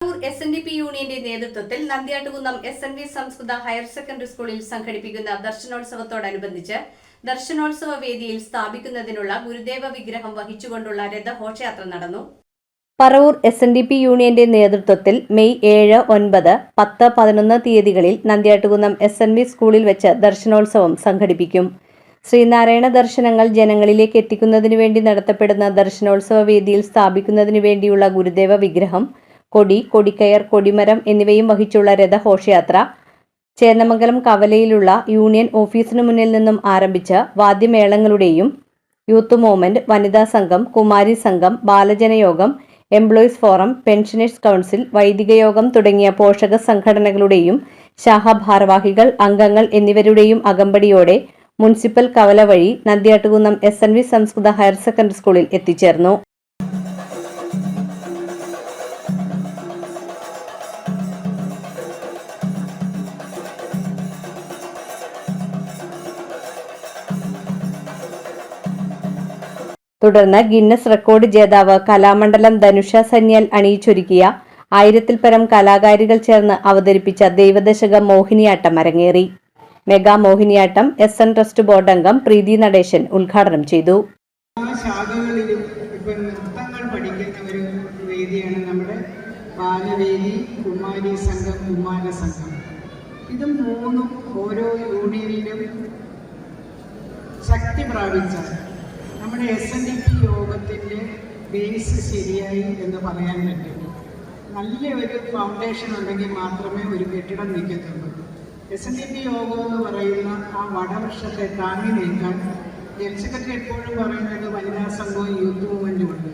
SNDP യൂണിയന്റെ നേതൃത്വത്തിൽ Nandyattukunnam SNV സംസ്കൃത ഹയർ സെക്കൻഡറി സ്കൂളിൽ സംഘടിപ്പിക്കുന്ന ദർശനോത്സവത്തോടനുബന്ധിച്ച് ദർശനോത്സവ വേദിയിൽ സ്ഥാപിക്കുന്നതിനുള്ള ഗുരുദേവ വിഗ്രഹം വഹിച്ചുകൊണ്ടുള്ള രഥഘോഷയാത്ര നടന്നു. പറവൂർ SNDP യൂണിയന്റെ നേതൃത്വത്തിൽ മെയ് 7, 9, 10, 11 തീയതികളിൽ നന്ദ്യാട്ടുകുന്നം SNV സ്കൂളിൽ വെച്ച് ദർശനോത്സവം സംഘടിപ്പിക്കും. ശ്രീനാരായണ ദർശനങ്ങൾ ജനങ്ങളിലേക്ക് എത്തിക്കുന്നതിനു വേണ്ടി നടത്തപ്പെടുന്ന ദർശനോത്സവ വേദിയിൽ സ്ഥാപിക്കുന്നതിനു വേണ്ടിയുള്ള ഗുരുദേവ വിഗ്രഹം, കൊടി, കൊടിക്കയർ, കൊടിമരം എന്നിവയും വഹിച്ചുള്ള രഥഘോഷയാത്ര ചേന്നമംഗലം കവലയിലുള്ള യൂണിയൻ ഓഫീസിനു മുന്നിൽ നിന്നും ആരംഭിച്ച് വാദ്യമേളങ്ങളുടെയും യൂത്ത് മൂവ്മെന്റ്, വനിതാ സംഘം, കുമാരി സംഘം, ബാലജനയോഗം, എംപ്ലോയീസ് ഫോറം, പെൻഷനേഴ്സ് കൗൺസിൽ, വൈദിക യോഗം തുടങ്ങിയ പോഷക സംഘടനകളുടെയും ശാഖാഭാരവാഹികൾ, അംഗങ്ങൾ എന്നിവരുടെയും അകമ്പടിയോടെ മുനിസിപ്പൽ കവല വഴി നന്ദ്യാട്ടുകുന്നം SNV സംസ്കൃത ഹയർ സെക്കൻഡറി സ്കൂളിൽ എത്തിച്ചേർന്നു. തുടർന്ന് ഗിന്നസ് റെക്കോർഡ് ജേതാവ് കലാമണ്ഡലം ധനുഷ സന്യാൽ അണിയിച്ചൊരുക്കിയ 1000-ൽ പരം കലാകാരികൾ ചേർന്ന് അവതരിപ്പിച്ച ദൈവദശക മോഹിനിയാട്ടം അരങ്ങേറി. Mega Mohiniyattam SN trust board അംഗം പ്രീതി നടേശൻ ഉദ്ഘാടനം ചെയ്തു. ശാഖകളിലും ഇപ്പൊ നൃത്തങ്ങൾ പഠിക്കുന്ന ഒരു വേദിയാണ് നമ്മുടെ ബാലവേദി, കുമാരി സംഘം, കുമാര സംഘം. ഇത് മൂന്നും ഓരോ യൂണിയനിലും ശക്തി പ്രാപിച്ച നമ്മുടെ SNDP യോഗത്തിൻ്റെ ബേസ് ശരിയായി എന്ന് പറയാൻ പറ്റും. നല്ല ഒരു ഫൗണ്ടേഷൻ ഉണ്ടെങ്കിൽ മാത്രമേ ഒരു കെട്ടിടം നിൽക്കത്തുള്ളൂ. SNDP യോഗം എന്ന് പറയുന്ന ആ വടവൃക്ഷത്തെ താങ്ങി നിൽക്കാൻ ജനറൽ സെക്രട്ടറി എപ്പോഴും പറയുന്നത് വനിതാ സംഘവും യൂത്ത് മൂവ്മെൻറ്റും ഉണ്ട്.